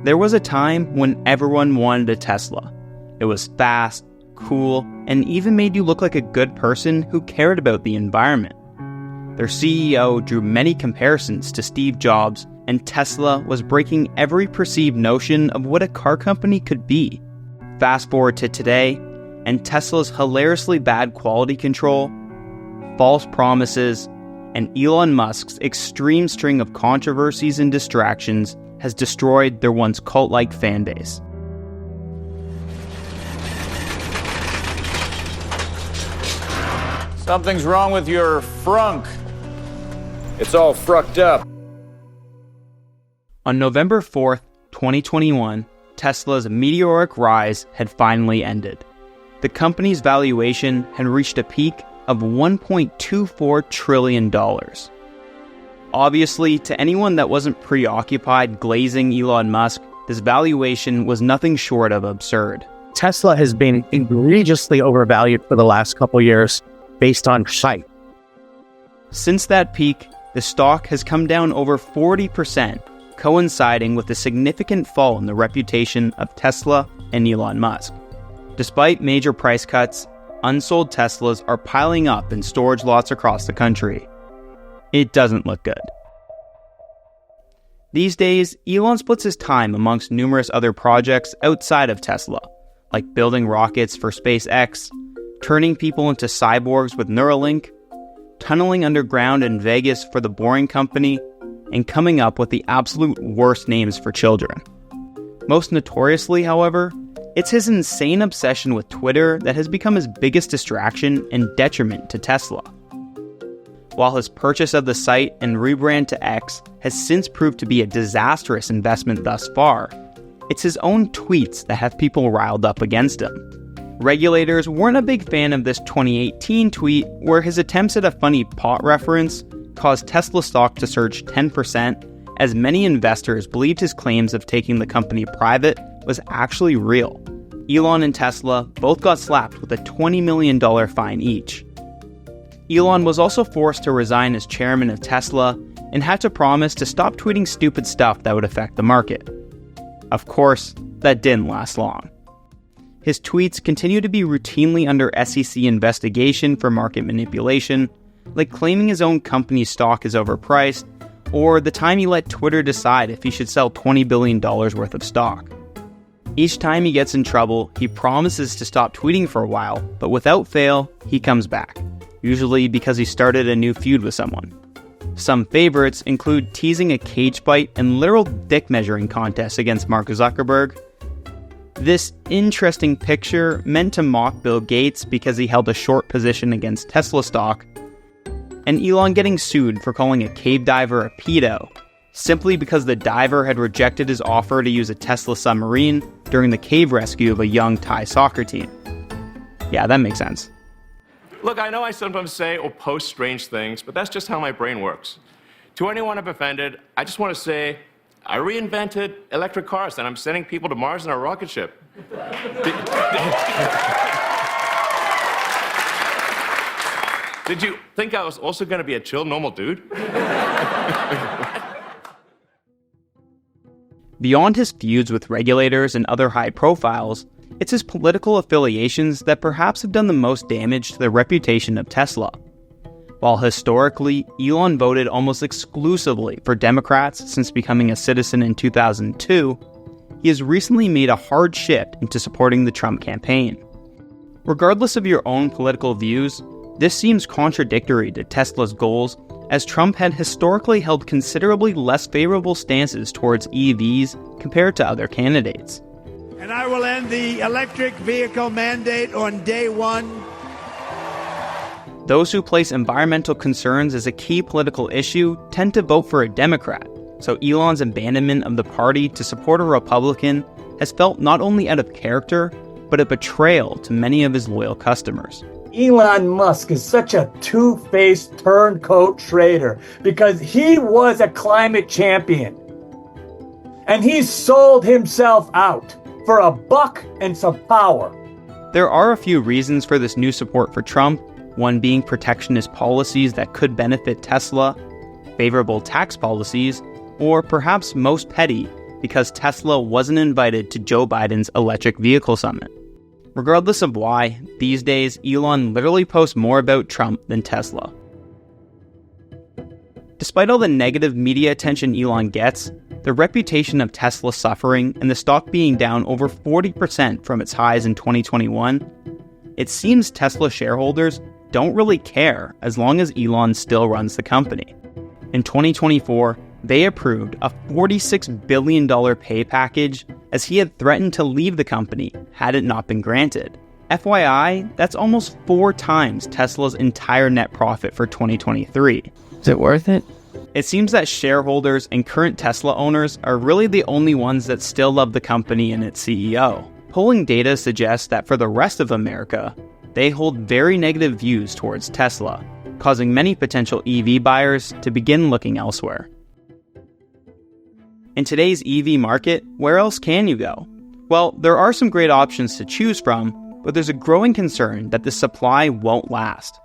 There was a time when everyone wanted a Tesla. It was fast, cool, and even made you look like a good person who cared about the environment. Their CEO drew many comparisons to Steve Jobs, and Tesla was breaking every perceived notion of what a car company could be. Fast forward to today, and Tesla's hilariously bad quality control, false promises, and Elon Musk's extreme string of controversies and distractions has destroyed their once cult-like fan base. Something's wrong with your frunk. It's all frucked up. On November 4th, 2021, Tesla's meteoric rise had finally ended. The company's valuation had reached a peak of $1.24 trillion. Obviously, to anyone that wasn't preoccupied glazing Elon Musk, this valuation was nothing short of absurd. Tesla has been egregiously overvalued for the last couple years based on hype. Since that peak, the stock has come down over 40%, coinciding with a significant fall in the reputation of Tesla and Elon Musk. Despite major price cuts, unsold Teslas are piling up in storage lots across the country. It doesn't look good. These days, Elon splits his time amongst numerous other projects outside of Tesla, like building rockets for SpaceX, turning people into cyborgs with Neuralink, tunneling underground in Vegas for The Boring Company, and coming up with the absolute worst names for children. Most notoriously, however, it's his insane obsession with Twitter that has become his biggest distraction and detriment to Tesla. While his purchase of the site and rebrand to X has since proved to be a disastrous investment thus far, it's his own tweets that have people riled up against him. Regulators weren't a big fan of this 2018 tweet where his attempts at a funny pot reference caused Tesla stock to surge 10%, as many investors believed his claims of taking the company private was actually real. Elon and Tesla both got slapped with a $20 million fine each. Elon was also forced to resign as chairman of Tesla and had to promise to stop tweeting stupid stuff that would affect the market. Of course, that didn't last long. His tweets continue to be routinely under SEC investigation for market manipulation, like claiming his own company's stock is overpriced, or the time he let Twitter decide if he should sell $20 billion worth of stock. Each time he gets in trouble, he promises to stop tweeting for a while, but without fail, he comes back, usually because he started a new feud with someone. Some favorites include teasing a cage fight and literal dick measuring contest against Mark Zuckerberg. This interesting picture meant to mock Bill Gates because he held a short position against Tesla stock, and Elon getting sued for calling a cave diver a pedo, simply because the diver had rejected his offer to use a Tesla submarine during the cave rescue of a young Thai soccer team. Yeah, that makes sense. Look, I know I sometimes say or post strange things, but that's just how my brain works. To anyone I've offended, I just want to say, I reinvented electric cars and I'm sending people to Mars in a rocket ship. Did you think I was also going to be a chill, normal dude? Beyond his feuds with regulators and other high profiles, it's his political affiliations that perhaps have done the most damage to the reputation of Tesla. While historically, Elon voted almost exclusively for Democrats since becoming a citizen in 2002, he has recently made a hard shift into supporting the Trump campaign. Regardless of your own political views, this seems contradictory to Tesla's goals, as Trump had historically held considerably less favorable stances towards EVs compared to other candidates. And I will end the electric vehicle mandate on day one. Those who place environmental concerns as a key political issue tend to vote for a Democrat, so Elon's abandonment of the party to support a Republican has felt not only out of character, but a betrayal to many of his loyal customers. Elon Musk is such a two-faced turncoat traitor because he was a climate champion. And he sold himself out for a buck and some power. There are a few reasons for this new support for Trump, one being protectionist policies that could benefit Tesla, favorable tax policies, or perhaps most petty, because Tesla wasn't invited to Joe Biden's electric vehicle summit. Regardless of why, these days Elon literally posts more about Trump than Tesla. Despite all the negative media attention Elon gets, the reputation of Tesla suffering and the stock being down over 40% from its highs in 2021, it seems Tesla shareholders don't really care as long as Elon still runs the company. In 2024, they approved a $46 billion pay package as he had threatened to leave the company had it not been granted. FYI, that's almost 4 times Tesla's entire net profit for 2023. Is it worth it? It seems that shareholders and current Tesla owners are really the only ones that still love the company and its CEO. Polling data suggests that for the rest of America, they hold very negative views towards Tesla, causing many potential EV buyers to begin looking elsewhere. In today's EV market, where else can you go? Well, there are some great options to choose from, but there's a growing concern that the supply won't last.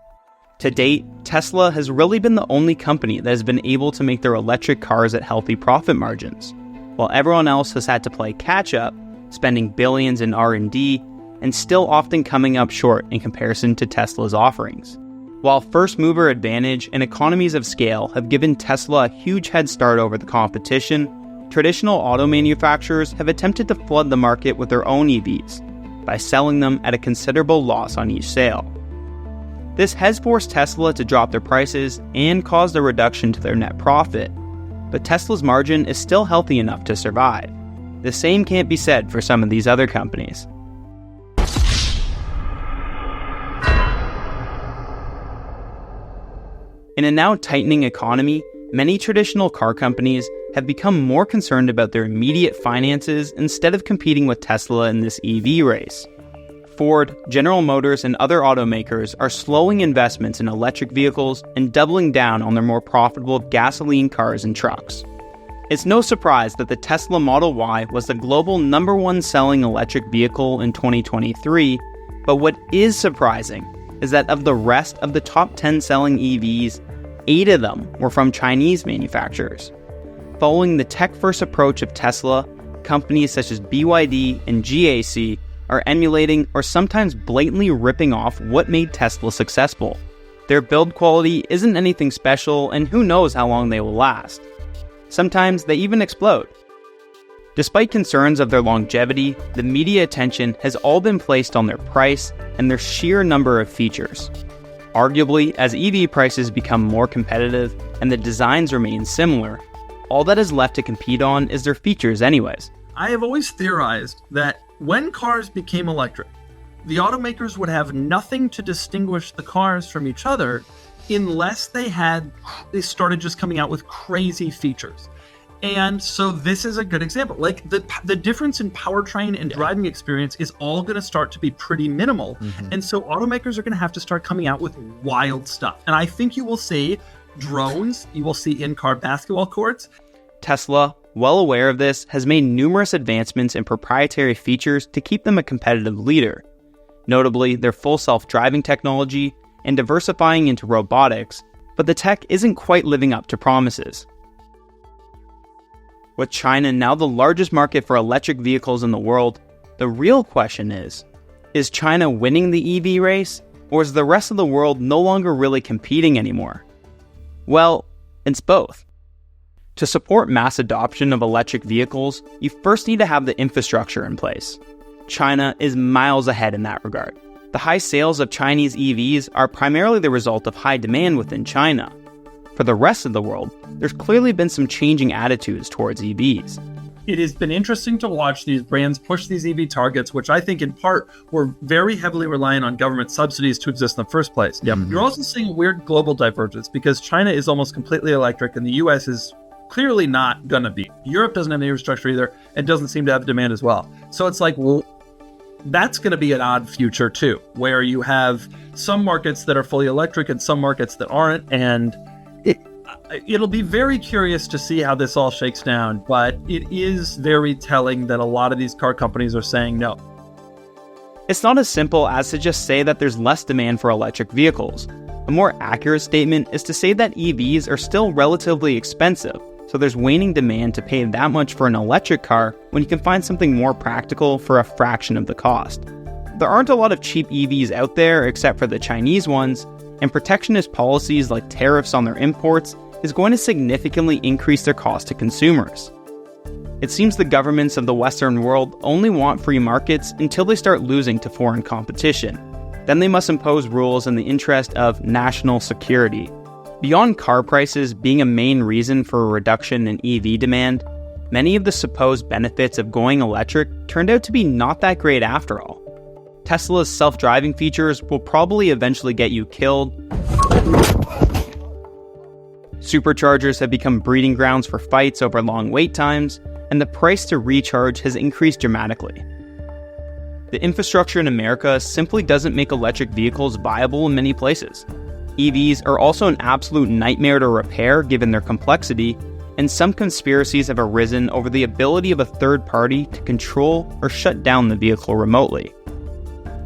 To date, Tesla has really been the only company that has been able to make their electric cars at healthy profit margins, while everyone else has had to play catch-up, spending billions in R&D, and still often coming up short in comparison to Tesla's offerings. While first-mover advantage and economies of scale have given Tesla a huge head start over the competition, traditional auto manufacturers have attempted to flood the market with their own EVs by selling them at a considerable loss on each sale. This has forced Tesla to drop their prices and caused a reduction to their net profit, but Tesla's margin is still healthy enough to survive. The same can't be said for some of these other companies. In a now tightening economy, many traditional car companies have become more concerned about their immediate finances instead of competing with Tesla in this EV race. Ford, General Motors, and other automakers are slowing investments in electric vehicles and doubling down on their more profitable gasoline cars and trucks. It's no surprise that the Tesla Model Y was the global #1 selling electric vehicle in 2023, but what is surprising is that of the rest of the top 10 selling EVs, 8 of them were from Chinese manufacturers. Following the tech-first approach of Tesla, companies such as BYD and GAC are emulating or sometimes blatantly ripping off what made Tesla successful. Their build quality isn't anything special, and who knows how long they will last. Sometimes they even explode. Despite concerns of their longevity, the media attention has all been placed on their price and their sheer number of features. Arguably, as EV prices become more competitive and the designs remain similar, all that is left to compete on is their features anyways. I have always theorized that when cars became electric, the automakers would have nothing to distinguish the cars from each other unless they started just coming out with crazy features. And so this is a good example. Like the difference in powertrain and driving experience is all going to start to be pretty minimal. Mm-hmm. And so automakers are going to have to start coming out with wild stuff. And I think you will see drones, you will see in-car basketball courts. Tesla, well aware of this, has made numerous advancements in proprietary features to keep them a competitive leader. Notably, their full self-driving technology and diversifying into robotics, but the tech isn't quite living up to promises. With China now the largest market for electric vehicles in the world, the real question is China winning the EV race, or is the rest of the world no longer really competing anymore? Well, it's both. To support mass adoption of electric vehicles, you first need to have the infrastructure in place. China is miles ahead in that regard. The high sales of Chinese EVs are primarily the result of high demand within China. For the rest of the world, there's clearly been some changing attitudes towards EVs. It has been interesting to watch these brands push these EV targets, which I think in part were very heavily reliant on government subsidies to exist in the first place. Yep. You're also seeing weird global divergence because China is almost completely electric and the US is clearly not going to be. Europe doesn't have the infrastructure either and doesn't seem to have demand as well. So it's like, well, that's going to be an odd future too, where you have some markets that are fully electric and some markets that aren't. And it'll be very curious to see how this all shakes down, but it is very telling that a lot of these car companies are saying no. It's not as simple as to just say that there's less demand for electric vehicles. A more accurate statement is to say that EVs are still relatively expensive, so there's waning demand to pay that much for an electric car when you can find something more practical for a fraction of the cost. There aren't a lot of cheap EVs out there except for the Chinese ones, and protectionist policies like tariffs on their imports is going to significantly increase their cost to consumers. It seems the governments of the Western world only want free markets until they start losing to foreign competition. Then they must impose rules in the interest of national security. Beyond car prices being a main reason for a reduction in EV demand, many of the supposed benefits of going electric turned out to be not that great after all. Tesla's self-driving features will probably eventually get you killed. Superchargers have become breeding grounds for fights over long wait times, and the price to recharge has increased dramatically. The infrastructure in America simply doesn't make electric vehicles viable in many places. EVs are also an absolute nightmare to repair given their complexity, and some conspiracies have arisen over the ability of a third party to control or shut down the vehicle remotely.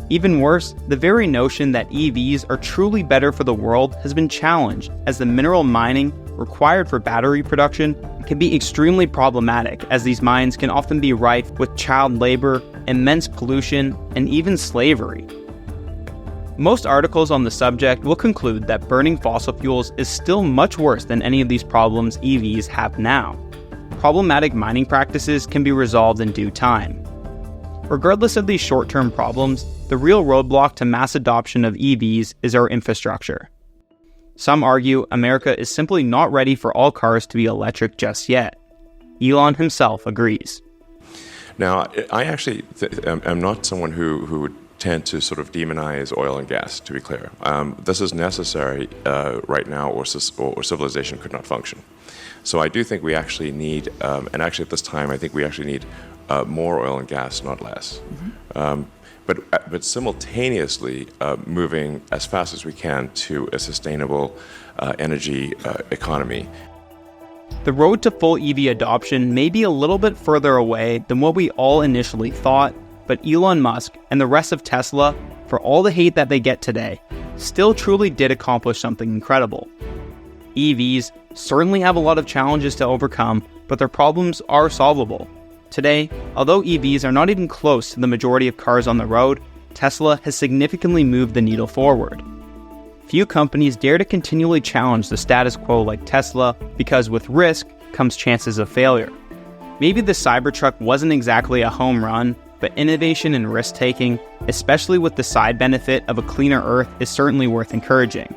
Even worse, the very notion that EVs are truly better for the world has been challenged, as the mineral mining required for battery production can be extremely problematic, as these mines can often be rife with child labor, immense pollution, and even slavery. Most articles on the subject will conclude that burning fossil fuels is still much worse than any of these problems EVs have now. Problematic mining practices can be resolved in due time. Regardless of these short-term problems, the real roadblock to mass adoption of EVs is our infrastructure. Some argue America is simply not ready for all cars to be electric just yet. Elon himself agrees. Now, I actually am not someone who would tend to sort of demonize oil and gas, to be clear. This is necessary right now, or civilization could not function. So I do think we actually need, and actually at this time, I think we actually need more oil and gas, not less. Mm-hmm. But simultaneously moving as fast as we can to a sustainable energy economy. The road to full EV adoption may be a little bit further away than what we all initially thought, but Elon Musk and the rest of Tesla, for all the hate that they get today, still truly did accomplish something incredible. EVs certainly have a lot of challenges to overcome, but their problems are solvable. Today, although EVs are not even close to the majority of cars on the road, Tesla has significantly moved the needle forward. Few companies dare to continually challenge the status quo like Tesla because with risk comes chances of failure. Maybe the Cybertruck wasn't exactly a home run, but innovation and risk-taking, especially with the side benefit of a cleaner Earth, is certainly worth encouraging.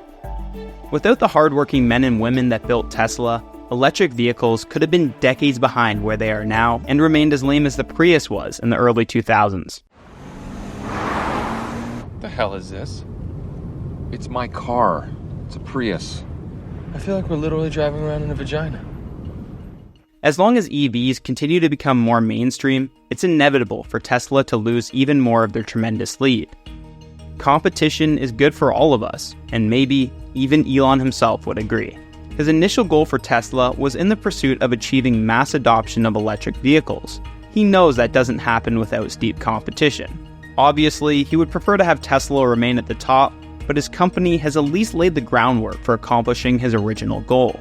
Without the hardworking men and women that built Tesla, electric vehicles could have been decades behind where they are now and remained as lame as the Prius was in the early 2000s. What the hell is this? It's my car. It's a Prius. I feel like we're literally driving around in a vagina. As long as EVs continue to become more mainstream, it's inevitable for Tesla to lose even more of their tremendous lead. Competition is good for all of us, and maybe even Elon himself would agree. His initial goal for Tesla was in the pursuit of achieving mass adoption of electric vehicles. He knows that doesn't happen without steep competition. Obviously, he would prefer to have Tesla remain at the top, but his company has at least laid the groundwork for accomplishing his original goal.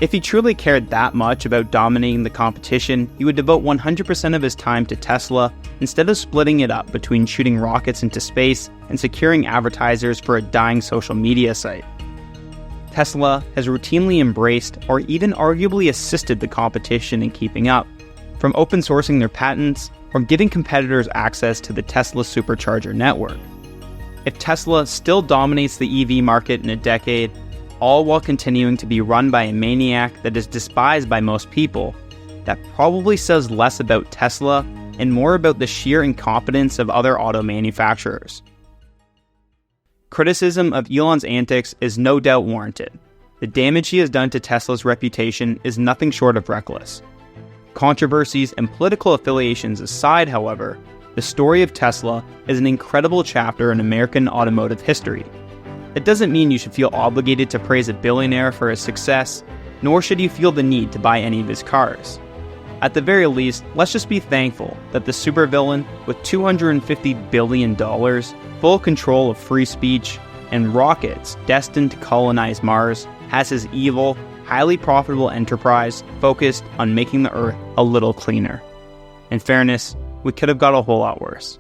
If he truly cared that much about dominating the competition, he would devote 100% of his time to Tesla instead of splitting it up between shooting rockets into space and securing advertisers for a dying social media site. Tesla has routinely embraced or even arguably assisted the competition in keeping up, from open sourcing their patents or giving competitors access to the Tesla supercharger network. If Tesla still dominates the EV market in a decade, all while continuing to be run by a maniac that is despised by most people, that probably says less about Tesla and more about the sheer incompetence of other auto manufacturers. Criticism of Elon's antics is no doubt warranted. The damage he has done to Tesla's reputation is nothing short of reckless. Controversies and political affiliations aside, however, the story of Tesla is an incredible chapter in American automotive history. It doesn't mean you should feel obligated to praise a billionaire for his success, nor should you feel the need to buy any of his cars. At the very least, let's just be thankful that the supervillain with $250 billion, full control of free speech, and rockets destined to colonize Mars has his evil, highly profitable enterprise focused on making the Earth a little cleaner. In fairness, we could have got a whole lot worse.